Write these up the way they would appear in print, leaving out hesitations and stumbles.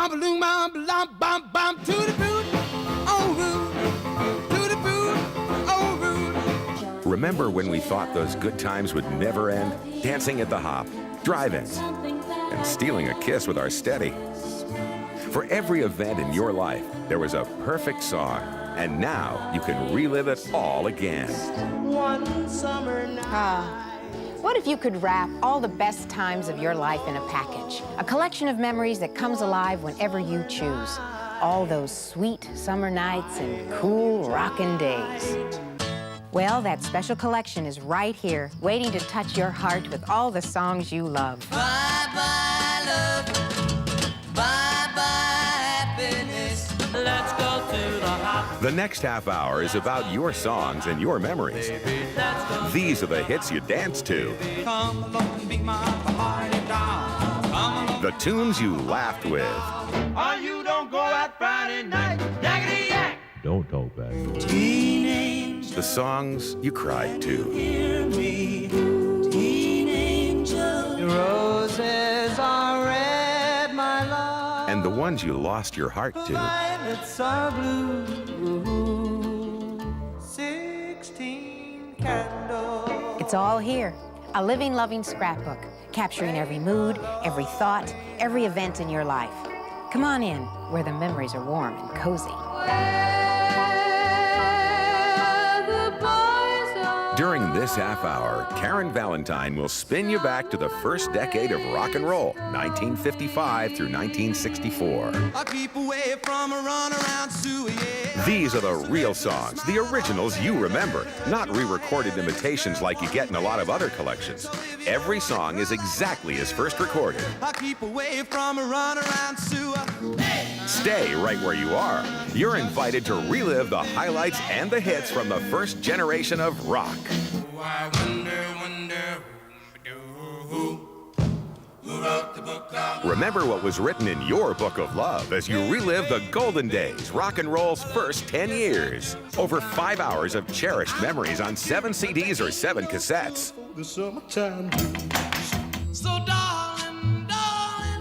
bam, bam, bam, bam, to the boot, oh, root, to the boot, oh, root. Remember when we thought those good times would never end? Dancing at the Hop, drive-ins, and stealing a kiss with our steady. For every event in your life, there was a perfect song, and now you can relive it all again. One summer night. What if you could wrap all the best times of your life in a package? A collection of memories that comes alive whenever you choose. All those sweet summer nights and cool rockin' days. Well, that special collection is right here, waiting to touch your heart with all the songs you love. Bye-bye, love. Bye-bye, happiness. Let's go to the hop. The next half hour is about your songs and your memories. These are the hits you dance to. Come along, be my party doll. Come along. The tunes you laughed with. Or you don't go out Friday night. Yakety yak. Don't talk back. Teen The songs you cried to. hear me. Teen angel. Your roses are red, my love. And the ones you lost your heart to. Violets are blue. 16 candles. It's all here. A living, loving scrapbook, capturing every mood, every thought, every event in your life. Come on in, where the memories are warm and cozy. During this half hour, Karen Valentine will spin you back to the first decade of rock and roll, 1955 through 1964. I keep away from a runaround Sue, yeah. These are the real songs, the originals you remember, not re-recorded imitations like you get in a lot of other collections. Every song is exactly as first recorded. I keep away from a runaround Sue. Stay right where you are. You're invited to relive the highlights and the hits from the first generation of rock. I wonder, who wrote the book of... Remember what was written in your book of love as you relive the golden days, rock and roll's first 10 years. Over 5 hours of cherished memories on 7 CDs or 7 cassettes. The summertime blues. So darling,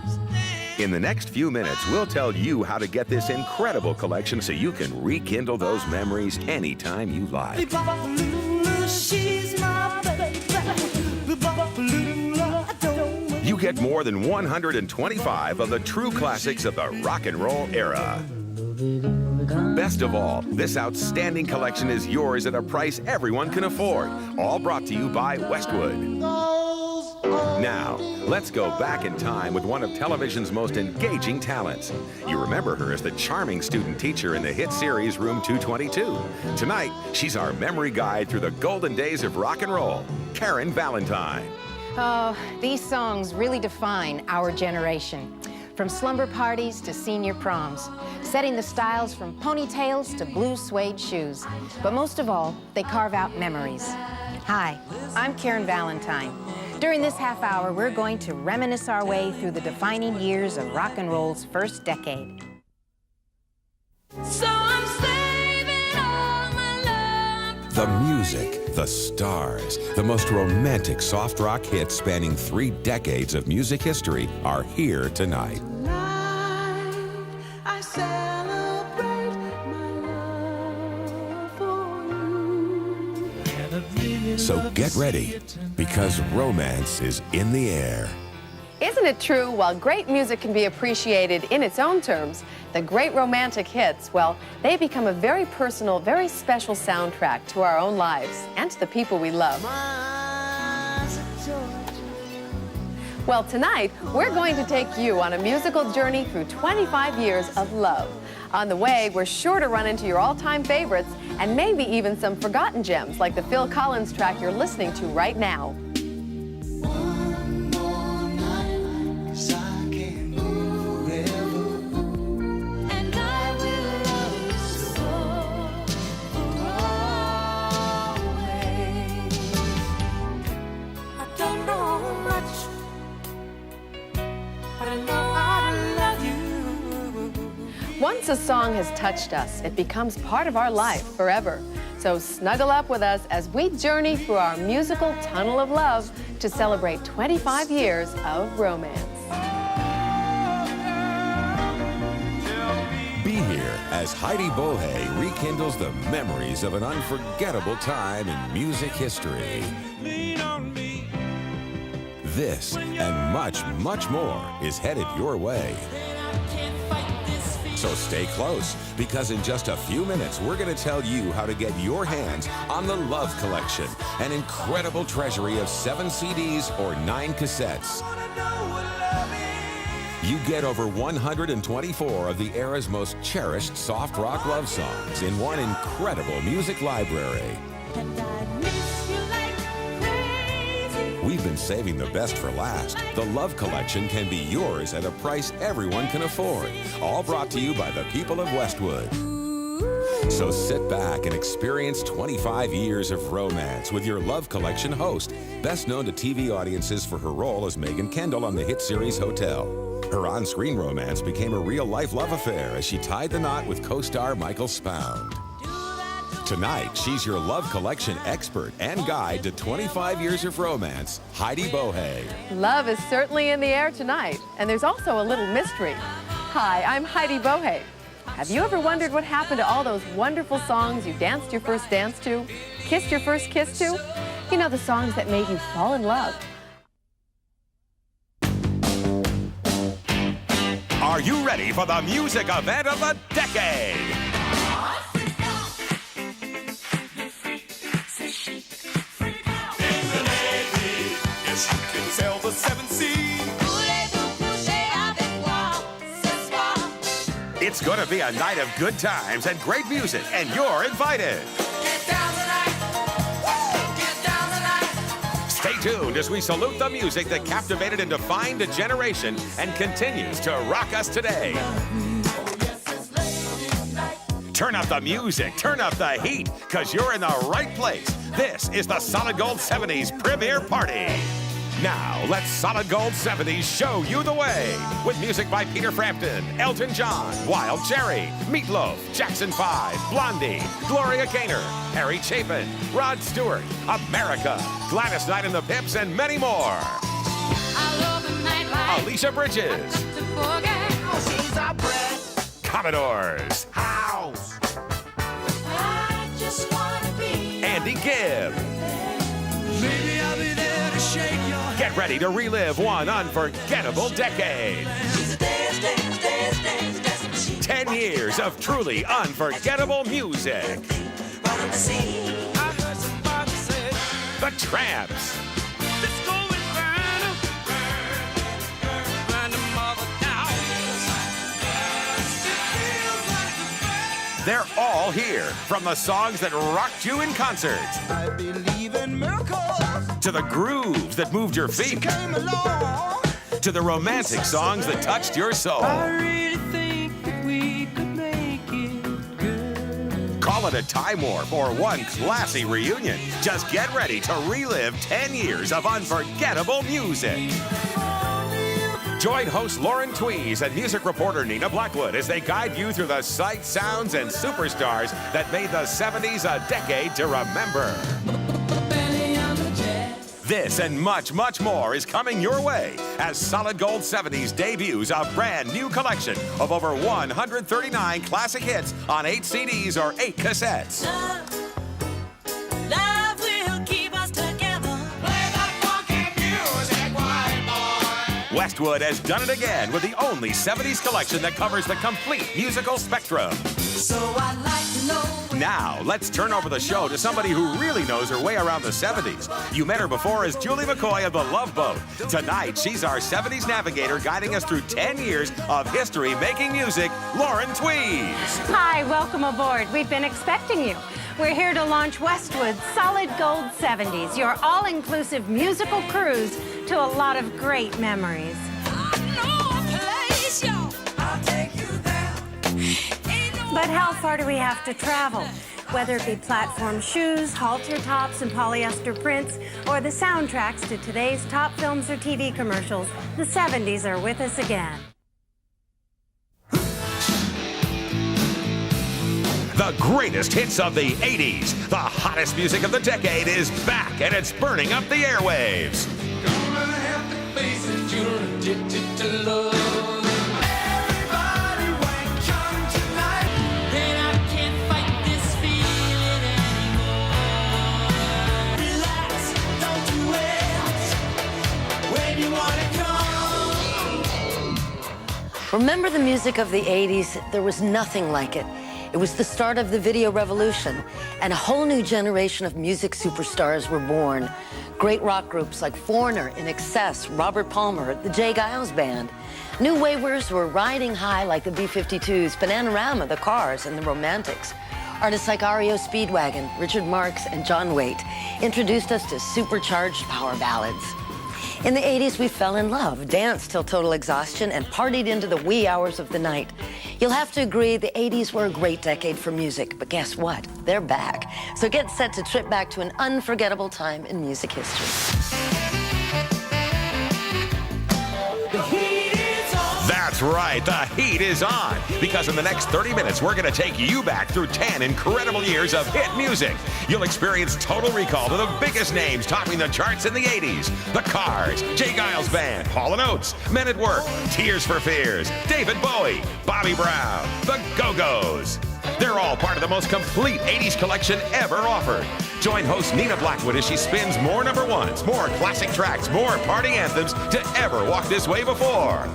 stay. In the next few minutes, we'll tell you how to get this incredible collection so you can rekindle those memories anytime you like. She's my baby. You get more than 125 of the true classics of the rock and roll era. Best of all, this outstanding collection is yours at a price everyone can afford. All brought to you by Westwood. Now, let's go back in time with one of television's most engaging talents. You remember her as the charming student teacher in the hit series Room 222. Tonight, she's our memory guide through the golden days of rock and roll, Karen Valentine. Oh, these songs really define our generation. From slumber parties to senior proms, setting the styles from ponytails to blue suede shoes. But most of all, they carve out memories. Hi, I'm Karen Valentine. During this half hour, we're going to reminisce our way through the defining years of rock and roll's first decade. So I'm saving all my love. The music, the stars, the most romantic soft rock hits spanning 3 decades of music history are here tonight. I celebrate my love for you. So get ready, because romance is in the air. Isn't it true, while great music can be appreciated in its own terms, the great romantic hits, well, they become a very personal, very special soundtrack to our own lives and to the people we love. Well, tonight, we're going to take you on a musical journey through 25 years of love. On the way, we're sure to run into your all-time favorites and maybe even some forgotten gems like the Phil Collins track you're listening to right now. Once a song has touched us, it becomes part of our life forever. So snuggle up with us as we journey through our musical tunnel of love to celebrate 25 years of romance. as Heidi Bohe rekindles the memories of an unforgettable time in music history. Lean on me. This and much, much more is headed your way. So stay close, because in just a few minutes, we're going to tell you how to get your hands on the Love Collection, an incredible treasury of 7 CDs or 9 cassettes. You get over 124 of the era's most cherished soft rock love songs in one incredible music library. We've been saving the best for last. The Love Collection can be yours at a price everyone can afford. All brought to you by the people of Westwood. So sit back and experience 25 years of romance with your Love Collection host, best known to TV audiences for her role as Megan Kendall on the hit series Hotel. Her on-screen romance became a real-life love affair as she tied the knot with co-star Michael Spound. Tonight, she's your Love Collection expert and guide to 25 years of romance, Heidi Bohe. Love is certainly in the air tonight, and there's also a little mystery. Hi, I'm Heidi Bohe. Have you ever wondered what happened to all those wonderful songs you danced your first dance to, kissed your first kiss to? You know, the songs that made you fall in love. Are you ready for the music event of the decade? Sell the 7 C's. It's going to be a night of good times and great music, and you're invited. Get down tonight. Woo! Get down tonight. Stay tuned as we salute the music that captivated and defined a generation and continues to rock us today. Turn up the music, turn up the heat, because you're in the right place. This is the Solid Gold 70s Premiere Party. Now, let Solid Gold 70s show you the way. With music by Peter Frampton, Elton John, Wild Cherry, Meatloaf, Jackson 5, Blondie, Gloria Gaynor, Harry Chapin, Rod Stewart, America, Gladys Knight and the Pips, and many more. Alicia Bridges, Commodores, House. Andy Gibb. Maybe I'll be there to shake your hand. Get ready to relive one unforgettable decade. 10 years of truly unforgettable music. I heard somebody say, The Tramps, let's go and burn them mother down. they're all here. From the songs that rocked you in concert, I believe in miracles. to the grooves that moved your feet, Came along. to the romantic songs that touched your soul. I really think that we could make it good. Call it a time warp or one classy reunion. Just get ready to relive 10 years of unforgettable music. Join host Lauren Twees and music reporter Nina Blackwood as they guide you through the sights, sounds, and superstars that made the 70s a decade to remember. This and much, much more is coming your way as Solid Gold 70s debuts a brand new collection of over 139 classic hits on 8 CDs or 8 cassettes. Love will keep us together. Play that funky music, white boy. Westwood has done it again with the only 70s collection that covers the complete musical spectrum. So I'd like to know. Now, let's turn over the show to somebody who really knows her way around the 70s. You met her before as Julie McCoy of The Love Boat. Tonight, she's our 70s navigator guiding us through 10 years of history making music, Lauren Twees. Hi, welcome aboard. We've been expecting you. We're here to launch Westwood's Solid Gold 70s, your all-inclusive musical cruise to a lot of great memories. But how far do we have to travel? Whether it be platform shoes, halter tops, and polyester prints, or the soundtracks to today's top films or TV commercials, the 70s are with us again. The greatest hits of the 80s, the hottest music of the decade is back and it's burning up the airwaves. Gonna have to face it, you're addicted to love. Everybody wank young tonight. Remember the music of the 80s? There was nothing like it. It was the start of the video revolution, and a whole new generation of music superstars were born. Great rock groups like Foreigner, In Excess, Robert Palmer, the J. Giles Band. New wavers were riding high like the B-52s, Bananarama, the Cars, and the Romantics. Artists like REO Speedwagon, Richard Marx, and John Waite introduced us to supercharged power ballads. In the 80s, we fell in love, danced till total exhaustion, and partied into the wee hours of the night. You'll have to agree the 80s were a great decade for music, but guess what? They're back. So get set to trip back to an unforgettable time in music history. That's right, the heat is on. Because in the next 30 minutes, we're going to take you back through 10 incredible years of hit music. You'll experience total recall to the biggest names topping the charts in the 80s. The Cars, J. Giles Band, Hall & Oates, Men at Work, Tears for Fears, David Bowie, Bobby Brown, The Go-Go's. They're all part of the most complete 80s collection ever offered. Join host Nina Blackwood as she spins more number ones, more classic tracks, more party anthems to ever walk this way before.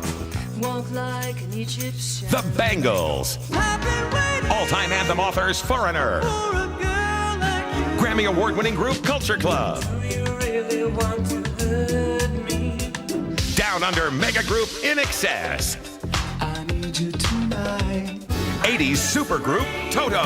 Walk like an Egyptian. The Bangles. All-time anthem authors Foreigner. Grammy Award-winning group Culture Club. Really want to hurt me. Down Under mega group In Excess. I need you tonight. 80s supergroup Toto.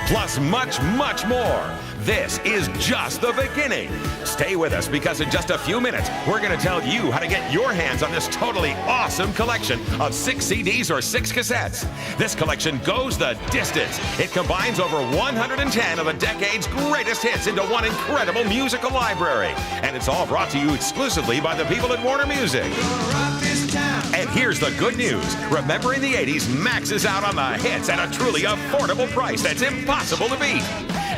Plus much, much more. This is just the beginning. Stay with us because in just a few minutes, we're going to tell you how to get your hands on this totally awesome collection of 6 CDs or 6 cassettes. This collection goes the distance. It combines over 110 of the decade's greatest hits into one incredible musical library. And it's all brought to you exclusively by the people at Warner Music. And here's the good news. Remembering the 80s maxes out on the hits at a truly affordable price that's impossible to beat.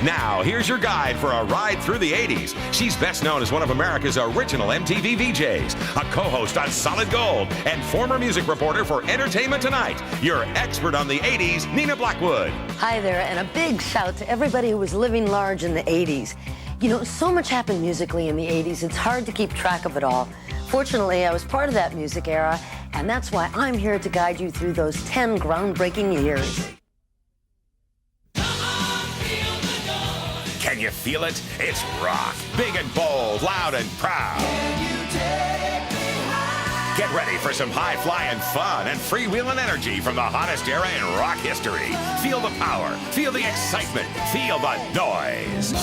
Now, here's your guide for a ride through the 80s. She's best known as one of America's original MTV VJs, a co-host on Solid Gold, and former music reporter for Entertainment Tonight. Your expert on the 80s, Nina Blackwood. Hi there, and a big shout to everybody who was living large in the 80s. You know, so much happened musically in the 80s, it's hard to keep track of it all. Fortunately, I was part of that music era, and that's why I'm here to guide you through those 10 groundbreaking years. Can you feel it? It's rock. Big and bold, loud and proud. Get ready for some high-flying fun and freewheeling energy from the hottest era in rock history. Feel the power, feel the excitement, feel the noise.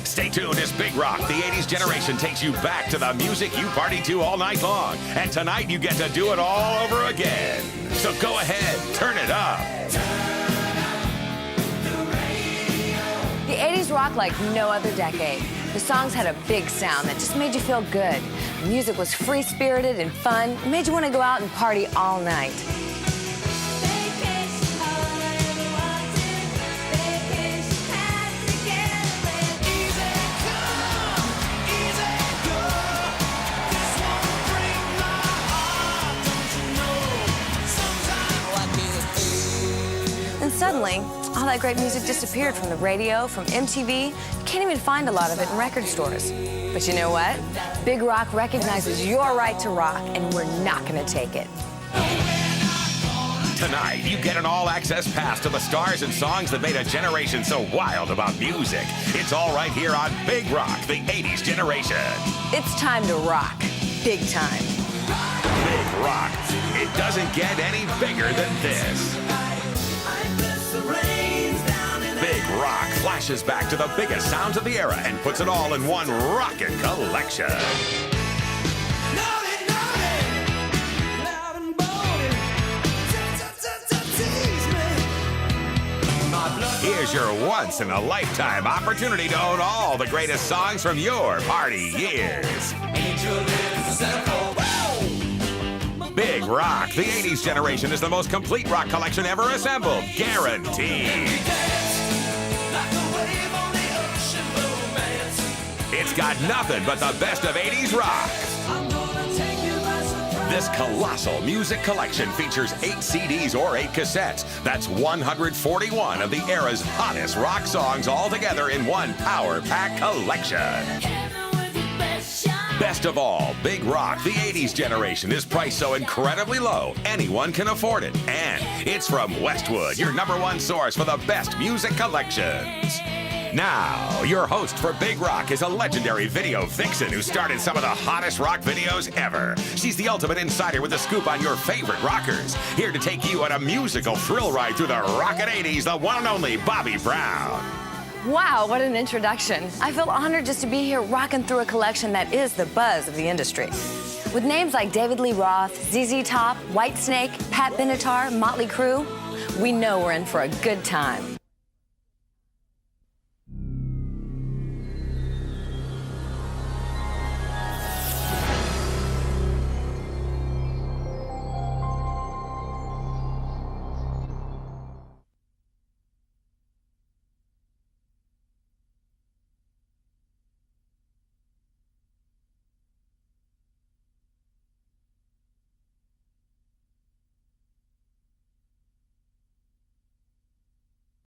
Stay tuned as Big Rock, the 80s generation, takes you back to the music you partied to all night long. And tonight you get to do it all over again. So go ahead, turn it up. The 80s rocked like no other decade. The songs had a big sound that just made you feel good. The music was free-spirited and fun. It made you want to go out and party all night. And suddenly, all that great music disappeared from the radio, from MTV. You can't even find a lot of it in record stores. But you know what? Big Rock recognizes your right to rock, and we're not going to take it. Tonight, you get an all-access pass to the stars and songs that made a generation so wild about music. It's all right here on Big Rock, the 80s generation. It's time to rock. Big time. Big Rock. It doesn't get any bigger than this. Big Rock flashes back to the biggest sounds of the era and puts it all in one rockin' collection. Here's your once-in-a-lifetime opportunity to own all the greatest songs from your party years. Big Rock, the 80s generation, is the most complete rock collection ever assembled. Guaranteed. It's got nothing but the best of 80s rock. This colossal music collection features 8 CDs or 8 cassettes. That's 141 of the era's hottest rock songs all together in one power-packed collection. Best of all, Big Rock, the 80s generation, is priced so incredibly low, anyone can afford it. And it's from Westwood, your #1 source for the best music collections. Now, your host for Big Rock is a legendary video vixen who started some of the hottest rock videos ever. She's the ultimate insider with a scoop on your favorite rockers. Here to take you on a musical thrill ride through the rockin' 80s, the one and only Bobby Brown. Wow, what an introduction. I feel honored just to be here rocking through a collection that is the buzz of the industry. With names like David Lee Roth, ZZ Top, Whitesnake, Pat Benatar, Motley Crue, we know we're in for a good time.